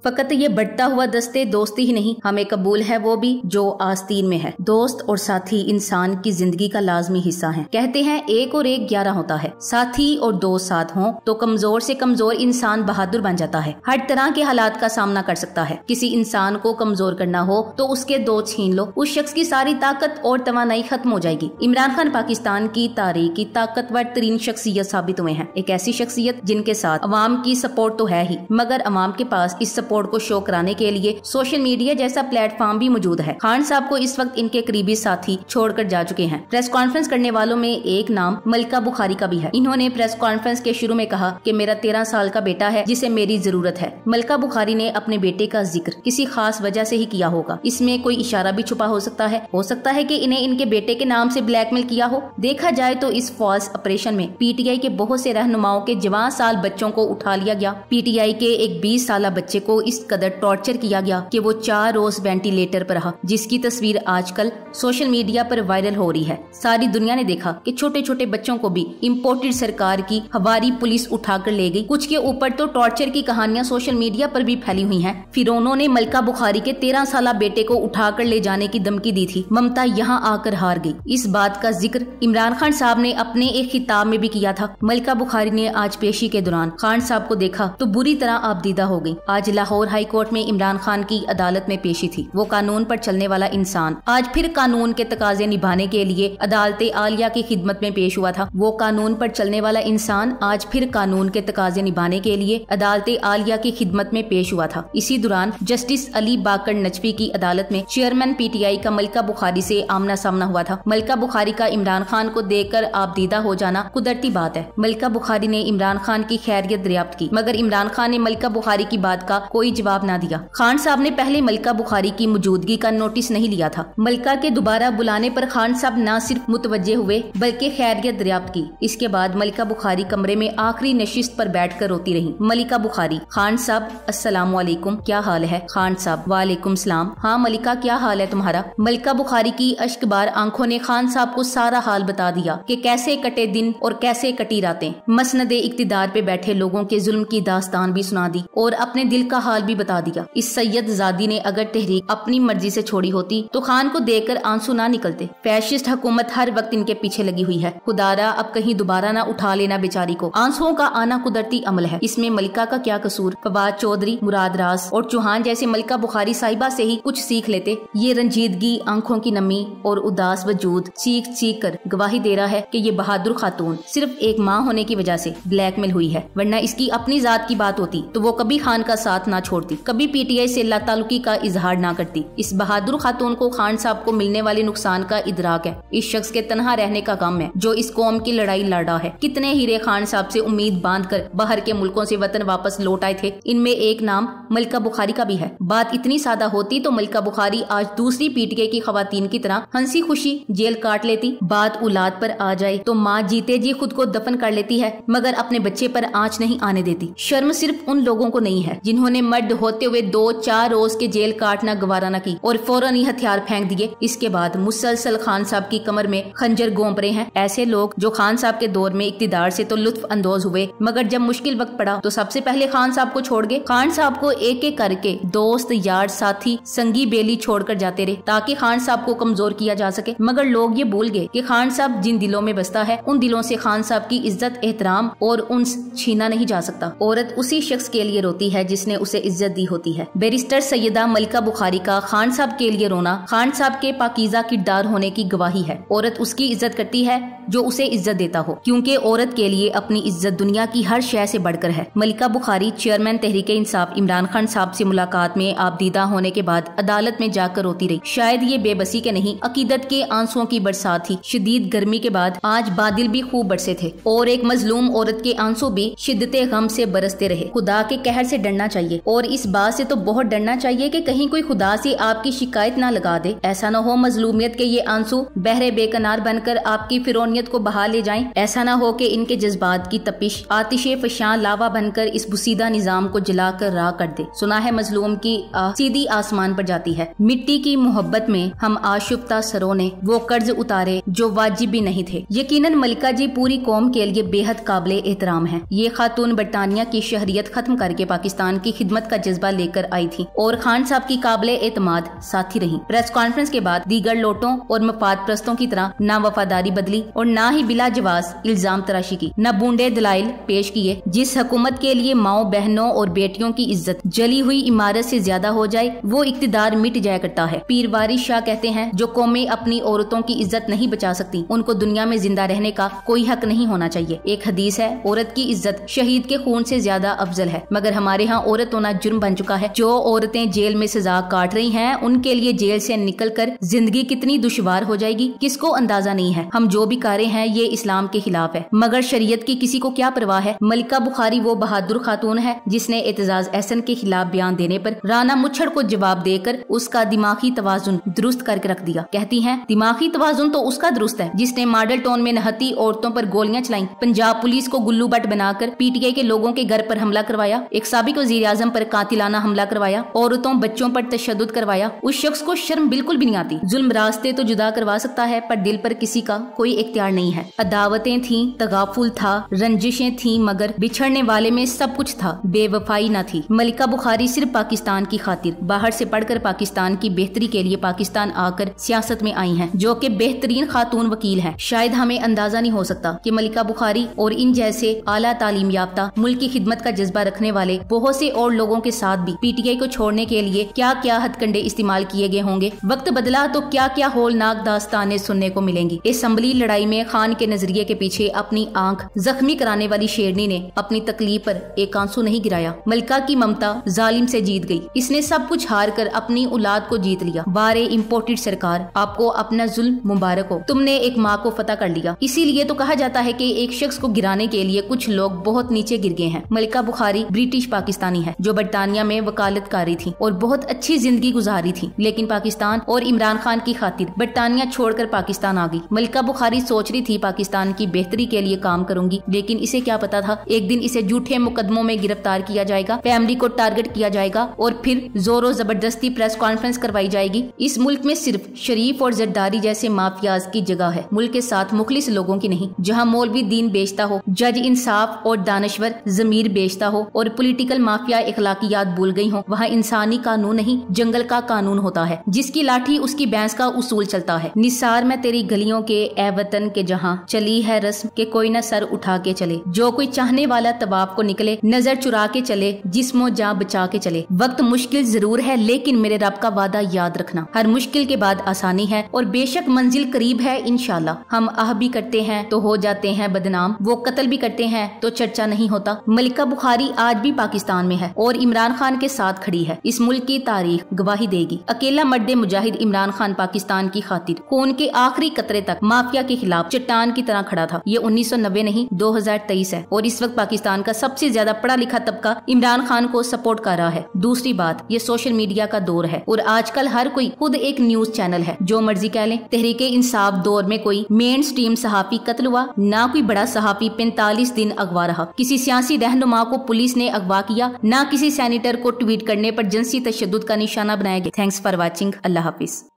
फकत ये बढ़ता हुआ दस्ते दोस्ती ही नहीं, हमें कबूल है वो भी जो आस्तीन में है। दोस्त और साथी इंसान की जिंदगी का लाजमी हिस्सा है। कहते हैं 1 और 1 11 होता है। साथी और दोस्त साथ हों तो कमजोर से कमजोर इंसान बहादुर बन जाता है, हर तरह के हालात का सामना कर सकता है। किसी इंसान को कमजोर करना हो तो उसके दोस्त छीन लो, उस शख्स की सारी ताकत और तवानाई खत्म हो जाएगी। इमरान खान पाकिस्तान की तारीख की ताकतवर तरीन शख्सियत साबित हुए हैं। एक ऐसी शख्सियत जिनके साथ अवाम की सपोर्ट तो है ही, मगर अवाम के पास इस सपोर्ट को शो कराने के लिए सोशल मीडिया जैसा प्लेटफॉर्म भी मौजूद है। खान साहब को इस वक्त इनके करीबी साथी छोड़कर जा चुके हैं। प्रेस कॉन्फ्रेंस करने वालों में एक नाम मलिका बुखारी का भी है। इन्होंने प्रेस कॉन्फ्रेंस के शुरू में कहा कि मेरा 13 साल का बेटा है जिसे मेरी जरूरत है। मलिका बुखारी ने अपने बेटे का जिक्र किसी खास वजह से ही किया होगा। इसमें कोई इशारा भी छुपा हो सकता है कि इन्हें इनके बेटे के नाम से ब्लैकमेल किया हो। देखा जाए तो इस फॉल्स ऑपरेशन में पीटीआई के बहुत से रहनुमाओं के जवान साल बच्चों को उठा लिया गया। पीटीआई के एक 20 साल बच्चे को इस कदर टॉर्चर किया गया कि वो 4 रोज वेंटिलेटर पर रहा, जिसकी तस्वीर आजकल सोशल मीडिया पर वायरल हो रही है। सारी दुनिया ने देखा कि छोटे छोटे बच्चों को भी इम्पोर्टेड सरकार की हवारी पुलिस उठाकर ले गई। कुछ के ऊपर तो टॉर्चर की कहानियां सोशल मीडिया पर भी फैली हुई हैं। फिर उन्होंने मलिका बुखारी के 13 साल बेटे को उठाकर ले जाने की धमकी दी थी। ममता यहाँ आकर हार गई। इस बात का जिक्र इमरान खान साहब ने अपने एक खिताब में भी किया था। मलिका बुखारी ने आज पेशी के दौरान खान साहब को देखा तो बुरी तरह आपदीदा हो गई। आज लाहौर हाई कोर्ट में इमरान खान की अदालत में पेशी थी। वो कानून पर चलने वाला इंसान आज फिर कानून के तकाजे निभाने के लिए अदालत आलिया की खिदमत में पेश हुआ था। वो कानून पर चलने वाला इंसान आज फिर कानून के तकाजे निभाने के लिए अदालत आलिया की खिदमत में पेश हुआ था। इसी दौरान जस्टिस अली बाकर नजफी की अदालत में चेयरमैन पीटीआई का मलिका बुखारी से आमना सामना हुआ था। मलिका बुखारी का इमरान खान को देखकर आपदीदा हो जाना कुदरती बात है। मलिका बुखारी ने इमरान खान की खैरियत दरियाफ्त की, मगर इमरान खान ने मलिका बुखारी की बात का कोई जवाब न दिया। खान साहब ने पहले मलिका बुखारी की मौजूदगी का नोटिस नहीं लिया था। मलिका के दोबारा बुलाने पर खान साहब न सिर्फ मुतवज्जे हुए बल्कि खैरियत दरियाफ्त की। इसके बाद मलिका बुखारी कमरे में आखिरी नशिस्त पर बैठकर रोती रही। मलिका बुखारी, खान साहब अस्सलाम वालेकुम, क्या हाल है? खान साहब, वालेकुम सलाम। हाँ मलिका, क्या हाल है तुम्हारा? मलिका बुखारी की अश्कबार आंखों ने खान साहब को सारा हाल बता दिया कि कैसे कटे दिन और कैसे कटी रातें। मसनदे इक्तिदार पे बैठे लोगों के जुल्म की दास्तान भी सुना दी और अपने दिल का हाल भी बता दिया। इस सैयद ज़ादी ने अगर तहरीक अपनी मर्जी से छोड़ी होती तो खान को देखकर आंसू ना निकलते। फैशिस्ट हुकूमत हर वक्त इनके पीछे लगी हुई है। खुदारा अब कहीं दोबारा ना उठा लेना बेचारी को। आंसुओं का आना कुदरती अमल है, इसमें मलिका का क्या कसूर? फवाद चौधरी, मुराद रास और चौहान जैसे मलिका बुखारी साहिबा से ही कुछ सीख लेते। ये रंजीदगी, आंखों की नमी और उदास वजूद चीख चीख कर गवाही दे रहा है कि ये बहादुर खातून सिर्फ एक माँ होने की वजह से ब्लैकमेल हुई है, वरना इसकी अपनी जात की बात होती तो वो कभी खान का साथ ना छोड़ती, कभी पीटीआई से लाताल्लुकी का इजहार ना करती। इस बहादुर खातून को खान साहब को मिलने वाले नुकसान का इदराक है। इस शख्स के तन्हा रहने का गम है जो इस कौम की लड़ाई लड़ा है। कितने हीरे खान साहब से उम्मीद बांध कर बाहर के मुल्कों से वतन वापस लौट आए थे। इनमें एक नाम मलिका बुखारी का भी है। बात इतनी सादा होती तो मलिका बुखारी आज दूसरी पीटीआई की खवातीन की तरह हंसी खुशी जेल काट लेती। बात औलाद पर आ जाए तो माँ जीते जी खुद को दफन कर लेती है, मगर अपने बच्चे पर आंच नहीं आने देती। शर्म सिर्फ उन लोगों को नहीं है जिन्होंने मर्द होते हुए 2-4 रोज के जेल काटना गवारा न की और फौरन ही हथियार फेंक दिए। इसके बाद मुसलसल खान साहब की कमर में खंजर गोंप रहे हैं। ऐसे लोग जो खान साहब के दौर में इक्तिदार से तो लुत्फ अंदोज हुए, मगर जब मुश्किल वक्त पड़ा तो सबसे पहले खान साहब को छोड़ गए। खान साहब को एक एक करके दोस्त, यार, साथी, संगी बेली छोड़कर जाते रहे ताकि खान साहब को कमजोर किया जा सके। मगर लोग ये भूल गए कि खान साहब जिन दिलों में बसता है उन दिलों से खान साहब की इज्जत, एहतराम और उन्स छीना नहीं जा सकता। औरत उसी शख्स के लिए रोती है जिसने उसे इज्जत दी होती है। बैरिस्टर सैयदा मलिका बुखारी का खान साहब के लिए रोना खान साहब के पाकीज़ा किरदार होने की गवाही है। औरत उसकी इज्जत करती है जो उसे इज्जत देता हो, क्योंकि औरत के लिए अपनी इज्जत दुनिया की हर शय से बढ़कर है। मलिका बुखारी चेयरमैन तहरीक इंसाफ इमरान खान साहब से मुलाकात में आपदीदा होने के बाद अदालत में जाकर रोती रही। शायद ये बेबसी के नहीं, अकीदत के आंसुओं की बरसात थी। शदीद गर्मी के बाद आज बादल भी खूब बरसे थे और एक मजलूम औरत के आंसू भी शिद्दते गम से बरसते रहे। खुदा के कहर से डरना चाहिए और इस बात से तो बहुत डरना चाहिए कि कहीं कोई खुदा से आपकी शिकायत ना लगा दे। ऐसा ना हो मजलूमियत के ये आंसू बहरे बेकनार बनकर आपकी फिरौनियत को बहा ले जाएं। ऐसा ना हो कि इनके जज्बात की तपिश आतिशे फशां लावा बनकर इस बुसीदा निजाम को जलाकर राख कर दे। सुना है मजलूम की सीधी आसमान पर जाती है। मिट्टी की मोहब्बत में हम आशुफ्ता सरों ने वो कर्ज उतारे जो वाजिब भी नहीं थे। यकीनन मलिका जी पूरी कौम के लिए बेहद काबिले एहतराम है। ये खातून बरतानिया की शहरियत खत्म करके पाकिस्तान की खिदमत खिदमत का जज्बा लेकर आई थी और खान साहब की काबिले एतमाद साथी रही। प्रेस कॉन्फ्रेंस के बाद दीगर लोटों और मफाद प्रस्तों की तरह न वफादारी बदली और न ही बिला जवाज इल्जाम तराशी की, न बूंदे दलाइल पेश किए। जिस हुकूमत के लिए माओ बहनों और बेटियों की इज्जत जली हुई इमारत से ज्यादा हो जाए वो इक्तिदार मिट जाया करता है। पीर वारिस शाह कहते हैं, जो कौमें अपनी औरतों की इज्जत नहीं बचा सकती उनको दुनिया में जिंदा रहने का कोई हक नहीं होना चाहिए। एक हदीस है, औरत की इज्जत शहीद के खून से ज्यादा अफजल है। मगर हमारे यहाँ औरत होना जुर्म बन चुका है। जो औरतें जेल में सजा काट रही हैं उनके लिए जेल से निकलकर जिंदगी कितनी दुश्वार हो जाएगी किसको अंदाजा नहीं है। हम जो भी कर रहे हैं ये इस्लाम के खिलाफ है, मगर शरीयत की किसी को क्या परवाह है। मलिका बुखारी वो बहादुर खातून है जिसने एतजाज एहसन के खिलाफ बयान देने पर राना मुच्छड़ को जवाब देकर उसका दिमागी तवाजुन दुरुस्त करके रख दिया। कहती हैं, दिमागी तवाजुन तो उसका दुरुस्त है जिसने मॉडल टाउन में नहती औरतों पर गोलियां चलाई, पंजाब पुलिस को गुल्लू बट बनाकर पीटीआई के लोगों के घर पर हमला करवाया, एक साबिक वज़ीर आज़म पर कातिलाना हमला करवाया, औरतों बच्चों पर तशद्दुद करवाया। उस शख्स को शर्म बिल्कुल भी नहीं आती। जुल्म रास्ते तो जुदा करवा सकता है पर दिल पर किसी का कोई इख्तियार नहीं है। अदावतें थी, तगाफुल था, रंजिशें थी, मगर बिछड़ने वाले में सब कुछ था, बेवफाई न थी। मलिका बुखारी सिर्फ पाकिस्तान की खातिर बाहर से पढ़कर पाकिस्तान की बेहतरी के लिए पाकिस्तान आकर सियासत में आई हैं, जो कि बेहतरीन खातून वकील हैं। शायद हमें अंदाजा नहीं हो सकता कि मलिका बुखारी और इन जैसे आला तालीम याफ्ता मुल्क की खिदमत का जज्बा रखने वाले बहुत से और लोगों के साथ भी पीटीआई को छोड़ने के लिए क्या क्या हथकंडे इस्तेमाल किए गए होंगे। वक्त बदला तो क्या क्या होलनाक दास्तानें सुनने को मिलेंगी। असम्बली लड़ाई में खान के नजरिए के पीछे अपनी आंख जख्मी कराने वाली शेरनी ने अपनी तकलीफ पर एक आंसू नहीं गिराया। मलिका की ममता जालिम से जीत गई। इसने सब कुछ हार कर अपनी औलाद को जीत लिया। बारे इम्पोर्टेड सरकार, आपको अपना जुल्म मुबारक हो, तुमने एक माँ को फतह कर लिया। इसीलिए तो कहा जाता है कि एक शख्स को गिराने के लिए कुछ लोग बहुत नीचे गिर गए हैं। मलिका बुखारी ब्रिटिश पाकिस्तानी है जो बरतानिया में वकालतकारी थी और बहुत अच्छी जिंदगी गुजारी थी, लेकिन पाकिस्तान और इमरान खान की खातिर बरतानिया छोड़कर पाकिस्तान आ गई। मलिका बुखारी सोच रही थी पाकिस्तान की बेहतरी के लिए काम करूंगी, लेकिन इसे क्या पता था एक दिन इसे झूठे मुकदमों में गिरफ्तार किया जाएगा, फैमिली को टारगेट किया जाएगा और फिर जोरों जबरदस्ती प्रेस कॉन्फ्रेंस करवाई जाएगी। इस मुल्क में सिर्फ शरीफ और जरदारी जैसे माफियाज की जगह है, मुल्क के साथ मुखलिस लोगों की नहीं। जहाँ मौलवी दीन बेचता हो, जज इंसाफ और दानश्वर जमीर बेचता हो और पॉलिटिकल माफिया इखलाकियात भूल गई हो, वहाँ इंसानी कानून नहीं जंगल का कानून होता है। जिसकी लाठी उसकी भैंस का उसूल चलता है। निसार में तेरी गलियों के ए वतन के जहाँ चली है रस्म के कोई न सर उठा के चले, जो कोई चाहने वाला तवाफ को निकले नजर चुरा के चले, जिस्मो जान बचा के चले। वक्त मुश्किल जरूर है लेकिन मेरे रब का वादा याद रखना, हर मुश्किल के बाद आसानी है और बेशक मंजिल करीब है इंशाल्लाह। हम आह भी करते हैं तो हो जाते हैं बदनाम, वो कत्ल भी करते हैं तो चर्चा नहीं होता। मलिका बुखारी आज भी पाकिस्तान में है और इमरान खान के साथ खड़ी है। इस मुल्क की तारीख गवाही देगी। अकेला मर्द मुजाहिद इमरान खान पाकिस्तान की खातिर खून के आखिरी कतरे तक माफिया के खिलाफ चट्टान की तरह खड़ा था। ये 1990 नहीं 2023 है और इस वक्त पाकिस्तान का सबसे ज्यादा पढ़ा लिखा तबका इमरान खान को सपोर्ट कर रहा है। दूसरी बात, ये सोशल मीडिया का दौर है और आजकल हर कोई खुद एक न्यूज चैनल है। जो मर्जी कह लें, तहरीके इंसाफ दौर में कोई मेन स्ट्रीम सहाफी कत्ल हुआ, ना कोई बड़ा सहाफी 45 दिन अगवा रहा, किसी सियासी रहनुमा को पुलिस ने अगवा किया, ना किसी सैनिटर को ट्वीट करने पर जिनसी तशद्दुद का निशाना बनाया गया। Thanks for watching. Allah Hafiz.